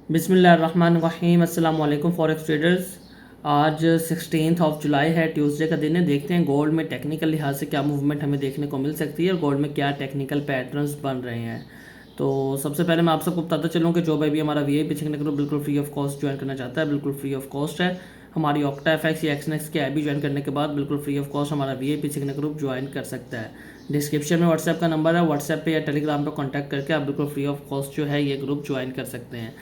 बिस्मिल्लाहिर्रहमानिर्रहीम। अस्सलाम वालेकुम फॉरेक्स ट्रेडर्स। आज 16 जुलाई है, ट्यूसडे का दिन है। देखते हैं गोल्ड में टेक्निकल लिहाज से क्या मूवमेंट हमें देखने को मिल सकती है और गोल्ड में क्या टेक्निकल पैटर्न्स बन रहे हैं। तो सबसे पहले मैं आप सबको बताता चलूँ कि जो भाई भी हमारा वीआईपी सीखने ग्रुप बिल्कुल फ्री ऑफ कॉस्ट ज्वाइन करना चाहता है, बिल्कुल फ्री ऑफ कॉस्ट है। हमारी ऑक्टा एफएक्स या एक्सनेक्स के ऐप भी ज्वाइन करने के बाद बिल्कुल फ्री ऑफ कॉस्ट हमारा वीआईपी सीखने ग्रुप ज्वाइन कर सकता है। डिस्क्रिप्शन में व्हाट्सएप का नंबर है, व्हाट्सएप पे या टेलीग्राम पे कांटेक्ट करके आप बिल्कुल फ्री ऑफ कॉस्ट जो है ये ग्रुप ज्वाइन कर सकते हैं।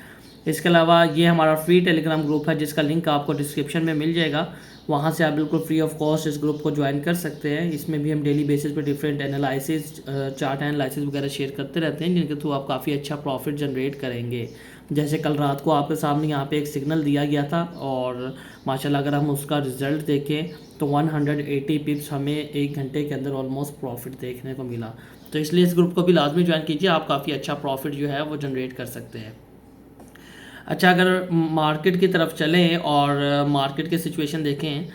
इसके अलावा ये हमारा फ्री टेलीग्राम ग्रुप है जिसका लिंक आपको डिस्क्रिप्शन में मिल जाएगा, वहाँ से आप बिल्कुल फ्री ऑफ कॉस्ट इस ग्रुप को ज्वाइन कर सकते हैं। इसमें भी हम डेली बेसिस पे डिफरेंट एनालिसिस, चार्ट एनालिसिस वगैरह शेयर करते रहते हैं, जिनके थ्रू आप काफ़ी अच्छा प्रॉफिट जनरेट करेंगे। जैसे कल रात को आपके सामने यहाँ पे एक सिग्नल दिया गया था और माशाल्लाह अगर हम उसका रिजल्ट देखें तो 180 पिप्स हमें एक घंटे के अंदर ऑलमोस्ट प्रॉफिट देखने को मिला। तो इसलिए इस ग्रुप को भी लाजमी ज्वाइन कीजिए, आप काफ़ी अच्छा प्रॉफिट जो है वो जनरेट कर सकते हैं। अच्छा, अगर मार्केट की तरफ चलें और मार्केट की सिचुएशन देखें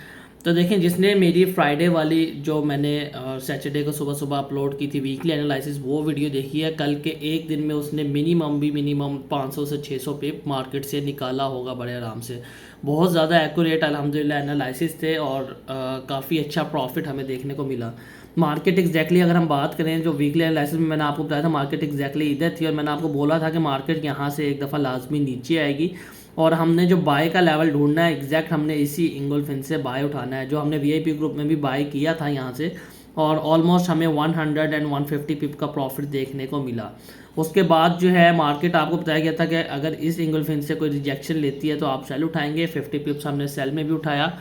तो देखें, जिसने मेरी फ्राइडे वाली जो मैंने सैटरडे को सुबह सुबह अपलोड की थी वीकली एनालिसिस, वो वीडियो देखी है। कल के एक दिन में उसने मिनिमम 500 से 600 पिप मार्केट से निकाला होगा बड़े आराम से। बहुत ज़्यादा एक्यूरेट अल्हम्दुलिल्लाह एनालिसिस थे और काफ़ी अच्छा प्रॉफिट हमें देखने को मिला। मार्केट एग्जैक्टली अगर हम बात करें, जो वीकली एनालिसिस में मैंने आपको बताया था मार्केट एग्जैक्टली इधर थी और मैंने आपको बोला था कि मार्केट यहाँ से एक दफ़ा लाजमी नीचे आएगी और हमने जो बाय का लेवल ढूंढना है एग्जैक्ट हमने इसी इंगोल्फिन से बाय उठाना है, जो हमने वीआईपी ग्रुप में भी बाय किया था यहाँ से, और ऑलमोस्ट हमें 100 एंड 150 पिप का प्रॉफिट देखने को मिला। उसके बाद जो है मार्केट आपको बताया गया था कि अगर इस इंगोल्फिन से कोई रिजेक्शन लेती है तो आप सेल उठाएंगे। 50 पिप्स हमने सेल में भी उठाया,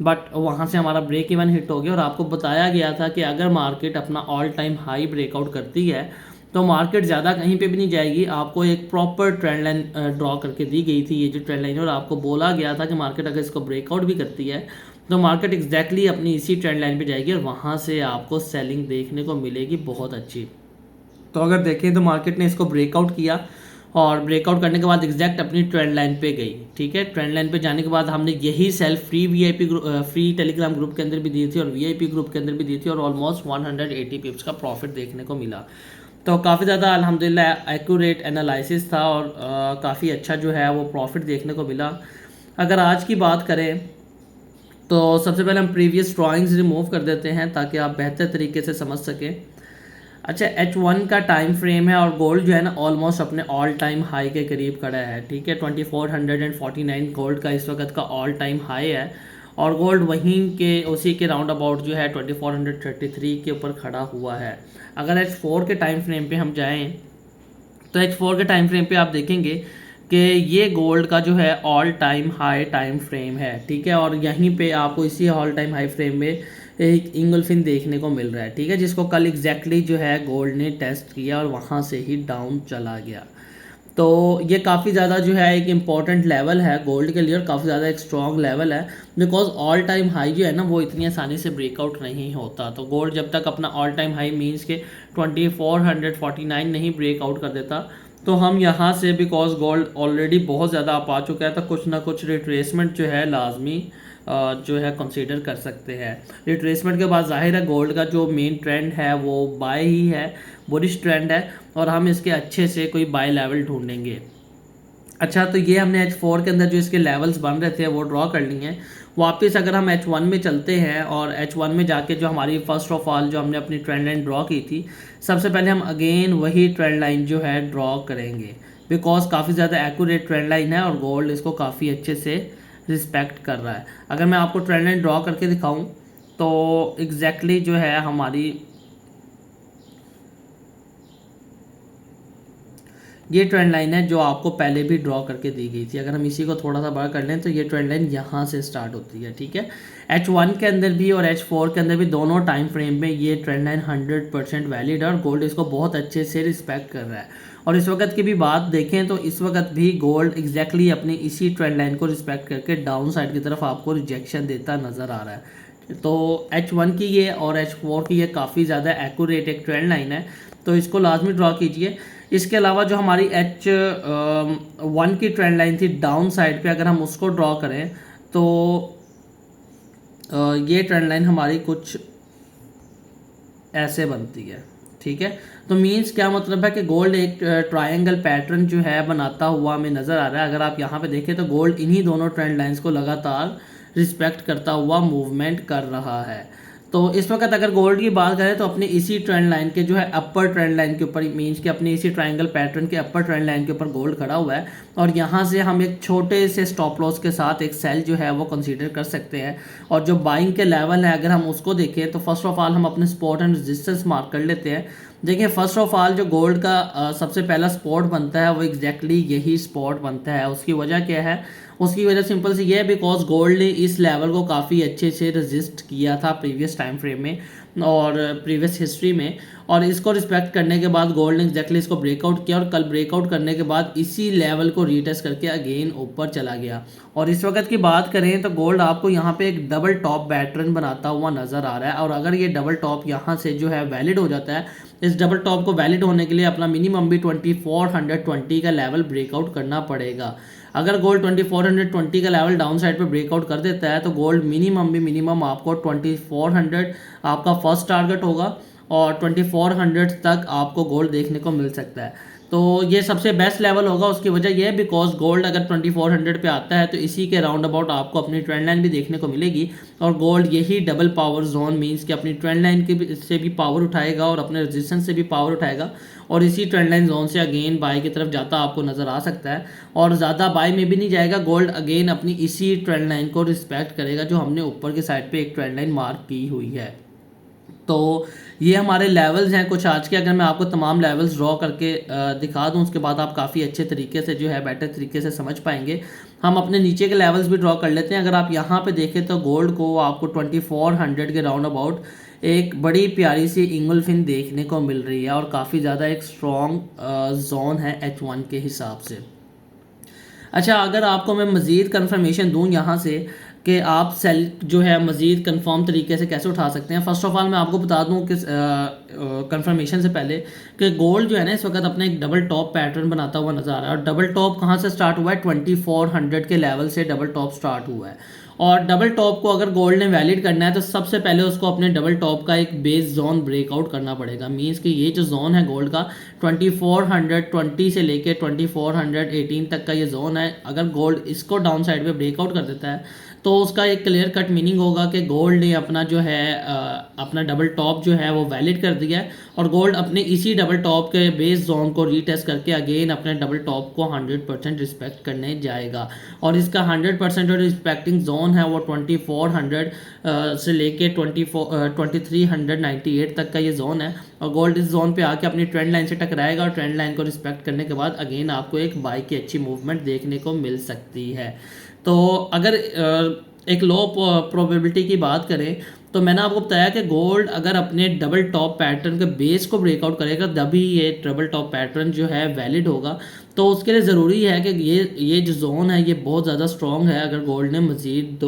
बट वहाँ से हमारा ब्रेक इवन हिट हो गया और आपको बताया गया था कि अगर मार्केट अपना ऑल टाइम हाई ब्रेकआउट करती है तो मार्केट ज़्यादा कहीं पे भी नहीं जाएगी। आपको एक प्रॉपर ट्रेंड लाइन ड्रॉ करके दी गई थी, ये जो ट्रेंड लाइन है, और आपको बोला गया था कि मार्केट अगर इसको ब्रेकआउट भी करती है तो मार्केट एग्जैक्टली अपनी इसी ट्रेंड लाइन पे जाएगी और वहाँ से आपको सेलिंग देखने को मिलेगी बहुत अच्छी। तो अगर देखें तो मार्केट ने इसको ब्रेकआउट किया और ब्रेकआउट करने के बाद एग्जैक्ट अपनी ट्रेंड लाइन पे गई। ठीक है, ट्रेंड लाइन पे जाने के बाद हमने यही sale free VIP free Telegram group के अंदर भी दी थी और वीआईपी ग्रुप के अंदर भी दी थी और ऑलमोस्ट 180 पिप्स का प्रॉफिट देखने को मिला। तो काफ़ी ज़्यादा अल्हम्दुलिल्लाह एक्यूरेट एनालिसिस था और काफ़ी अच्छा जो है वो प्रॉफिट देखने को मिला। अगर आज की बात करें तो सबसे पहले हम प्रीवियस ड्राइंग्स रिमूव कर देते हैं ताकि आप बेहतर तरीके से समझ सकें। अच्छा, H1 का टाइम फ्रेम है और गोल्ड जो है ना ऑलमोस्ट अपने ऑल टाइम हाई के करीब खड़ा है। ठीक है, 2449 गोल्ड का इस वक्त का ऑल टाइम हाई है और गोल्ड वहीं के उसी के राउंड अबाउट जो है 2433 के ऊपर खड़ा हुआ है। अगर H4 के टाइम फ्रेम पे हम जाएं तो H4 के टाइम फ्रेम पे आप देखेंगे कि ये गोल्ड का जो है all time high time frame है। ठीक है, और यहीं पे आपको इसी ऑल टाइम हाई फ्रेम में एक इंगल्फिन देखने को मिल रहा है। ठीक है, जिसको कल एग्जैक्टली जो है गोल्ड ने टेस्ट किया और वहाँ से ही डाउन चला गया। तो ये काफ़ी ज़्यादा जो है एक इम्पॉर्टेंट लेवल है गोल्ड के लिए और काफ़ी ज़्यादा एक स्ट्रॉन्ग लेवल है, बिकॉज ऑल टाइम हाई जो है ना वो इतनी आसानी से ब्रेकआउट नहीं होता। तो गोल्ड जब तक अपना ऑल टाइम हाई मीन्स के 2449 नहीं ब्रेकआउट कर देता तो हम यहाँ से, बिकॉज गोल्ड ऑलरेडी बहुत ज़्यादा अप आ चुका है, तो कुछ ना कुछ रिट्रेसमेंट जो है लाजमी जो है कंसीडर कर सकते हैं। रिट्रेसमेंट के बाद जाहिर है गोल्ड का जो मेन ट्रेंड है वो बाय ही है, बुलिश ट्रेंड है और हम इसके अच्छे से कोई बाय लेवल ढूंढेंगे। अच्छा, तो ये हमने H4 के अंदर जो इसके लेवल्स बन रहे थे वो ड्रॉ कर लिए हैं। वापस अगर हम H1 में चलते हैं और H1 में जाके जो हमारी फर्स्ट ऑफ ऑल जो हमने अपनी ट्रेंड लाइन ड्रॉ की थी, सबसे पहले हम अगेन वही ट्रेंड लाइन जो है ड्रॉ करेंगे, बिकॉज काफ़ी ज़्यादा एक्यूरेट ट्रेंड लाइन है और गोल्ड इसको काफ़ी अच्छे से रिस्पेक्ट कर रहा है। अगर मैं आपको ट्रेंड लाइन ड्रॉ करके दिखाऊं तो एग्जैक्टली जो है हमारी ये ट्रेंड लाइन है जो आपको पहले भी ड्रॉ करके दी गई थी। अगर हम इसी को थोड़ा सा बड़ा कर लें तो ये ट्रेंड लाइन यहाँ से स्टार्ट होती है। ठीक है, H1 के अंदर भी और H4 के अंदर भी दोनों टाइम फ्रेम में ये ट्रेंड लाइन 100% वैलिड है और गोल्ड इसको बहुत अच्छे से रिस्पेक्ट कर रहा है। और इस वक्त की भी बात देखें तो इस वक्त भी गोल्ड एग्जैक्टली अपनी इसी ट्रेंड लाइन को रिस्पेक्ट करके डाउन साइड की तरफ आपको रिजेक्शन देता नज़र आ रहा है। तो H1 की ये और H4 की ये काफ़ी ज़्यादा एक्यूरेट एक ट्रेंड लाइन है, तो इसको लाजमी ड्रॉ कीजिए। इसके अलावा जो हमारी H1 की ट्रेंड लाइन थी डाउन साइड पे, अगर हम उसको ड्रॉ करें तो ये ट्रेंड लाइन हमारी कुछ ऐसे बनती है। ठीक है, तो मीन्स क्या मतलब है कि गोल्ड एक ट्रायंगल पैटर्न जो है बनाता हुआ हमें नज़र आ रहा है। अगर आप यहाँ पे देखें तो गोल्ड इन्हीं दोनों ट्रेंड लाइंस को लगातार रिस्पेक्ट करता हुआ मूवमेंट कर रहा है। तो इस वक्त अगर गोल्ड की बात करें तो अपने इसी ट्रेंड लाइन के जो है अपर ट्रेंड लाइन के ऊपर, मीन्स कि अपने इसी ट्रायंगल पैटर्न के अपर ट्रेंड लाइन के ऊपर गोल्ड खड़ा हुआ है, और यहाँ से हम एक छोटे से स्टॉप लॉस के साथ एक सेल जो है वो कंसीडर कर सकते हैं। और जो बाइंग के लेवल है अगर हम उसको देखें तो फर्स्ट ऑफ ऑल हम अपने सपोर्ट एंड रेजिस्टेंस मार्क कर लेते हैं। देखिए फर्स्ट ऑफ ऑल जो गोल्ड का सबसे पहला स्पॉट बनता है वो एग्जैक्टली यही स्पॉट बनता है। उसकी वजह क्या है? उसकी वजह सिंपल सी ये है बिकॉज गोल्ड ने इस लेवल को काफ़ी अच्छे से रजिस्ट किया था प्रीवियस टाइम फ्रेम में और प्रीवियस हिस्ट्री में, और इसको रिस्पेक्ट करने के बाद गोल्ड ने एग्जैक्टली इसको ब्रेकआउट किया और कल ब्रेकआउट करने के बाद इसी लेवल को रीटेस्ट करके अगेन ऊपर चला गया। और इस वक्त की बात करें तो गोल्ड आपको यहाँ पे एक डबल टॉप पैटर्न बनाता हुआ नज़र आ रहा है। और अगर ये डबल टॉप यहाँ से जो है वैलिड हो जाता है, इस डबल टॉप को वैलिड होने के लिए अपना मिनिमम भी 2420 का लेवल ब्रेकआउट करना पड़ेगा। अगर गोल्ड 2420 का लेवल डाउन साइड पर ब्रेकआउट कर देता है तो गोल्ड मिनिमम आपको 2400 आपका फर्स्ट टारगेट होगा और 2400 तक आपको गोल्ड देखने को मिल सकता है। तो ये सबसे बेस्ट लेवल होगा। उसकी वजह यह है बिकॉज गोल्ड अगर 2400 पे आता है तो इसी के राउंड अबाउट आपको अपनी ट्रेंड लाइन भी देखने को मिलेगी, और गोल्ड यही डबल पावर जोन मींस कि अपनी ट्रेंड लाइन के से भी पावर उठाएगा और अपने रेजिस्टेंस से भी पावर उठाएगा, और इसी ट्रेंड लाइन जोन से अगेन बाय की तरफ जाता आपको नज़र आ सकता है। और ज़्यादा बाय में भी नहीं जाएगा, गोल्ड अगेन अपनी इसी ट्रेंड लाइन को रिस्पेक्ट करेगा जो हमने ऊपर की साइड पे एक ट्रेंड लाइन मार्क की हुई है। तो ये हमारे लेवल्स हैं कुछ आज के। अगर मैं आपको तमाम लेवल्स ड्रॉ करके दिखा दूं उसके बाद आप काफ़ी अच्छे तरीके से जो है बेटर तरीके से समझ पाएंगे। हम अपने नीचे के लेवल्स भी ड्रॉ कर लेते हैं। अगर आप यहाँ पे देखें तो गोल्ड को आपको 2400 के राउंड अबाउट एक बड़ी प्यारी सी इंगल्फिन देखने को मिल रही है और काफ़ी ज़्यादा एक स्ट्रॉन्ग जोन है H1 के हिसाब से। अच्छा, अगर आपको मैं मज़ीद कंफर्मेशन दूं यहाँ से कि आप सेल जो है मज़ीद कंफर्म तरीके से कैसे उठा सकते हैं, फ़र्स्ट ऑफ ऑल मैं आपको बता दूं कि कंफर्मेशन से पहले कि गोल्ड जो है ना इस वक्त अपने एक डबल टॉप पैटर्न बनाता हुआ नज़र आ रहा है। और डबल टॉप कहाँ से स्टार्ट हुआ है? 2400 के लेवल से डबल टॉप स्टार्ट हुआ है। और डबल टॉप को अगर गोल्ड ने वैलिड करना है तो सबसे पहले उसको अपने डबल टॉप का एक बेस जोन ब्रेकआउट करना पड़ेगा। मींस कि ये जो जोन है गोल्ड का 2420 से लेके 2418 तक का ये जोन है। अगर गोल्ड इसको डाउन साइड पे ब्रेकआउट कर देता है तो उसका एक क्लियर कट मीनिंग होगा कि गोल्ड ने अपना जो है अपना डबल टॉप जो है वो वैलिड कर दिया है, और गोल्ड अपने इसी डबल टॉप के बेस जोन को रीटेस्ट करके अगेन अपने डबल टॉप को 100% रिस्पेक्ट करने जाएगा। और इसका 100% और रिस्पेक्टिंग जोन है वो 2400 से लेके 2398 तक का ये जोन है। और गोल्ड इस जोन पे आके अपनी ट्रेंड लाइन से टकराएगा और ट्रेंड लाइन को रिस्पेक्ट करने के बाद अगेन आपको एक बाई की अच्छी मूवमेंट देखने को मिल सकती है। तो अगर एक लो प्रोबेबिलिटी की बात करें तो मैंने आपको बताया कि गोल्ड अगर अपने डबल टॉप पैटर्न के बेस को ब्रेकआउट करेगा तभी ये डबल टॉप पैटर्न जो है वैलिड होगा। तो उसके लिए ज़रूरी है कि ये जो जोन है ये बहुत ज़्यादा स्ट्रॉन्ग है अगर गोल्ड ने मज़ीद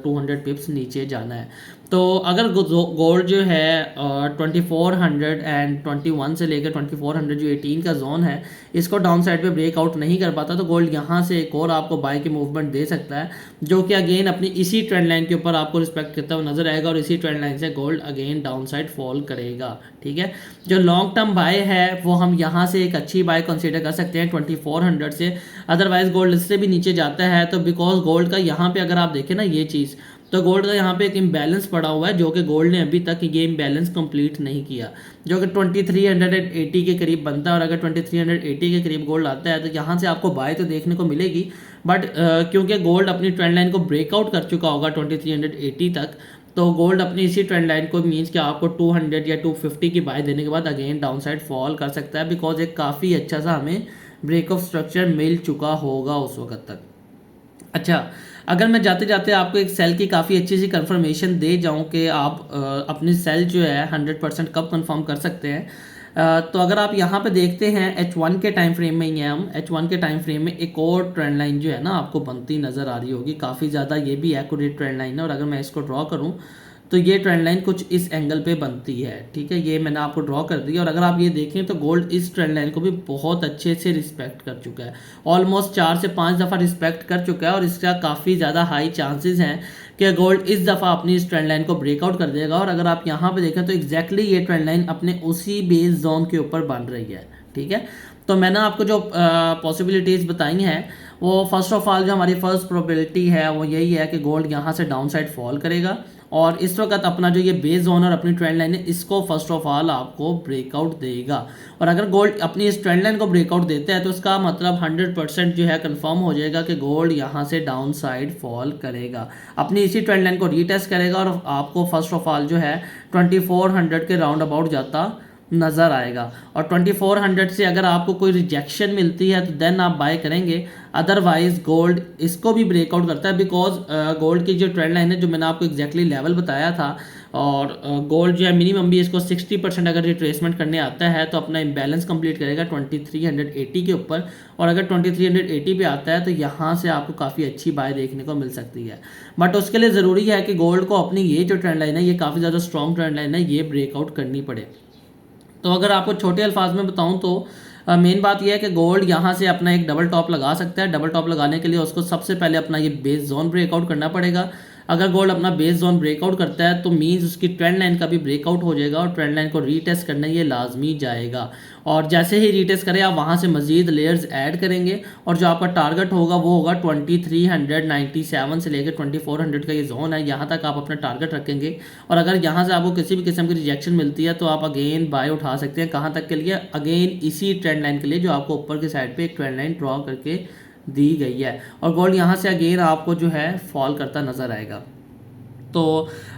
200 पिप्स नीचे जाना है। तो अगर गोल्ड जो है 2421 से लेकर 2400 जो 18 का जोन है इसको डाउन साइड पे ब्रेकआउट नहीं कर पाता तो गोल्ड यहाँ से एक और आपको बाय की मूवमेंट दे सकता है, जो कि अगेन अपनी इसी ट्रेंड लाइन के ऊपर आपको रिस्पेक्ट करता हुआ नजर आएगा और इसी ट्रेंड लाइन से gold again down side fall करेगा। ठीक है, जो लॉन्ग टर्म बाय है वो हम यहाँ से एक अच्छी बाय कंसीडर कर सकते हैं 2400 से। अदरवाइज गोल्ड इससे भी नीचे जाता है तो बिकॉज गोल्ड का यहाँ पे अगर आप देखें ना ये चीज़, तो गोल्ड का यहाँ पे एक इम्बैलेंस पड़ा हुआ है जो कि गोल्ड ने अभी तक ये इम्बैलेंस कंप्लीट नहीं किया, जो कि 2380 के करीब बनता है। और अगर 2380 के करीब गोल्ड आता है तो यहाँ से आपको बाय तो देखने को मिलेगी, बट क्योंकि गोल्ड अपनी ट्रेंड लाइन को ब्रेकआउट कर चुका होगा 2380 तक, तो गोल्ड अपनी इसी ट्रेंड लाइन को मीन्स कि आपको 200 या 250 की बाय देने के बाद अगेन डाउन साइड फॉल कर सकता है, बिकॉज एक काफ़ी अच्छा सा हमें ब्रेक ऑफ स्ट्रक्चर मिल चुका होगा उस वक्त तक। अच्छा, अगर मैं जाते जाते आपको एक सेल की काफ़ी अच्छी सी कंफर्मेशन दे जाऊं कि आप अपनी सेल जो है 100% कब कंफर्म कर सकते हैं, तो अगर आप यहाँ पे देखते हैं H1 के टाइम फ्रेम में ही है हम। H1 के टाइम फ्रेम में एक और ट्रेंड लाइन जो है ना आपको बनती नज़र आ रही होगी, काफ़ी ज़्यादा ये भी एक्यूरेट ट्रेंड लाइन है। और अगर मैं इसको ड्रॉ करूँ तो ये ट्रेंड लाइन कुछ इस एंगल पे बनती है। ठीक है, ये मैंने आपको ड्रॉ कर दिया। और अगर आप ये देखें तो गोल्ड इस ट्रेंड लाइन को भी बहुत अच्छे से रिस्पेक्ट कर चुका है, ऑलमोस्ट 4 से 5 दफ़ा रिस्पेक्ट कर चुका है। और इसका काफ़ी ज़्यादा हाई चांसेस हैं कि गोल्ड इस दफ़ा अपनी इस ट्रेंड लाइन को ब्रेकआउट कर देगा। और अगर आप यहाँ पे देखें तो एग्जैक्टली ये ट्रेंड लाइन अपने उसी बेस जोन के ऊपर बन रही है, ठीक है। तो मैंने आपको जो पॉसिबिलिटीज़ बताई हैं वो फर्स्ट ऑफ ऑल जो हमारी फर्स्ट प्रोबेबिलिटी है वो यही है कि गोल्ड यहाँ से डाउन साइड फॉल करेगा और इस वक्त अपना जो ये बेस जोन और अपनी ट्रेंड लाइन है इसको फर्स्ट ऑफ ऑल आपको ब्रेकआउट देगा। और अगर गोल्ड अपनी इस ट्रेंड लाइन को ब्रेकआउट देता है तो उसका मतलब 100% जो है कंफर्म हो जाएगा कि गोल्ड यहाँ से डाउन साइड फॉल करेगा, अपनी इसी ट्रेंड लाइन को रीटेस्ट करेगा और आपको फर्स्ट ऑफ ऑल जो है 2400 के राउंड अबाउट जाता नज़र आएगा। और 2400 से अगर आपको कोई रिजेक्शन मिलती है तो देन आप बाय करेंगे, अदरवाइज गोल्ड इसको भी ब्रेकआउट करता है बिकॉज गोल्ड की जो ट्रेंड लाइन है जो मैंने आपको एग्जैक्टली लेवल बताया था और गोल्ड जो है मिनिमम भी इसको 60% अगर रिट्रेसमेंट करने आता है तो अपना इम्बैलेंस कंप्लीट करेगा 2380 के ऊपर। और अगर 2380 पे आता है तो यहाँ से आपको काफ़ी अच्छी बाय देखने को मिल सकती है। बट उसके लिए ज़रूरी है कि गोल्ड को अपनी ये जो ट्रेंड लाइन है ये काफ़ी ज़्यादा स्ट्रॉन्ग ट्रेंड लाइन है ये ब्रेकआउट करनी पड़े। तो अगर आपको छोटे अल्फाज में बताऊं तो मेन बात यह है कि गोल्ड यहाँ से अपना एक डबल टॉप लगा सकता है। डबल टॉप लगाने के लिए उसको सबसे पहले अपना ये बेस जोन ब्रेकआउट करना पड़ेगा। अगर गोल्ड अपना बेस जोन ब्रेकआउट करता है तो मीन्स उसकी ट्रेंड लाइन का भी ब्रेकआउट हो जाएगा और ट्रेंड लाइन को रीटेस्ट करना ये लाजमी जाएगा। और जैसे ही रीटेस्ट करें आप वहाँ से मजीद लेयर्स ऐड करेंगे और जो आपका टारगेट होगा वो होगा 2397 से लेकर 2400 का ये जोन है, यहाँ तक आप अपना टारगेट रखेंगे। और अगर यहाँ से आपको किसी भी किस्म की रिजेक्शन मिलती है तो आप अगेन बाय उठा सकते हैं। कहाँ तक के लिए? अगेन इसी ट्रेंड लाइन के लिए जो आपको ऊपर की साइड पर एक ट्रेंड लाइन ड्रॉ करके दी गई है। और गोल्ड यहाँ से अगेन आपको जो है फॉल करता नज़र आएगा। तो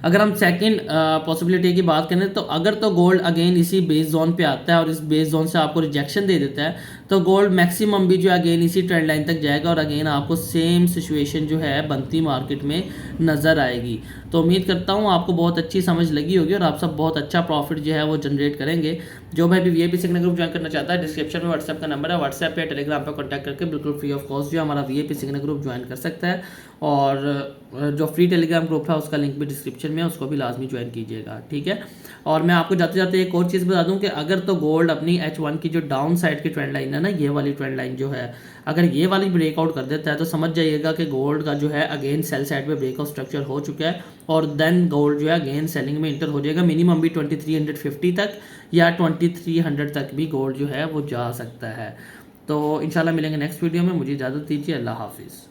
अगर हम सेकंड पॉसिबिलिटी की बात करें तो अगर तो गोल्ड अगेन इसी बेस जोन पे आता है और इस बेस जोन से आपको रिजेक्शन दे देता है तो गोल्ड मैक्सिमम भी जो है अगेन इसी ट्रेंड लाइन तक जाएगा और अगेन आपको सेम सिचुएशन जो है बनती मार्केट में नज़र आएगी। तो उम्मीद करता हूँ आपको बहुत अच्छी समझ लगी होगी और आप सब बहुत अच्छा प्रॉफिट जो है वो जनरेट करेंगे। जो भाई भी वीआईपी सिग्नल ग्रुप ज्वाइन करना चाहता है डिस्क्रिप्शन में व्हाट्सएप का नंबर है, व्हाट्सएप पे टेलीग्राम पर कॉन्टैक्ट करके बिल्कुल फ्री ऑफ कॉस्ट जो हमारा वीआईपी सिग्नल ग्रुप ज्वाइन कर सकता है। और जो फ्री टेलीग्राम ग्रुप है उसका लिंक भी डिस्क्रिप्शन में है, उसको भी लाजमी ज्वाइन कीजिएगा, ठीक है। और मैं आपको जाते जाते एक और चीज़ बता दूं कि अगर तो गोल्ड अपनी H1 की जो डाउन साइड की ट्रेंड लाइन है ना, ये वाली ट्रेंड लाइन जो है अगर ये वाली ब्रेकआउट कर देता है तो समझ जाइएगा कि गोल्ड का जो है अगेन सेल साइड पे ब्रेकआउट स्ट्रक्चर हो चुका है और देन गोल्ड जो है अगेन सेलिंग में इंटर हो जाएगा। मिनिमम भी 2350 तक या 2300 तक भी गोल्ड जो है वो जा सकता है। तो इंशाल्लाह मिलेंगे नेक्स्ट वीडियो में। मुझे इजाज़त दीजिए, अल्लाह हाफिज़।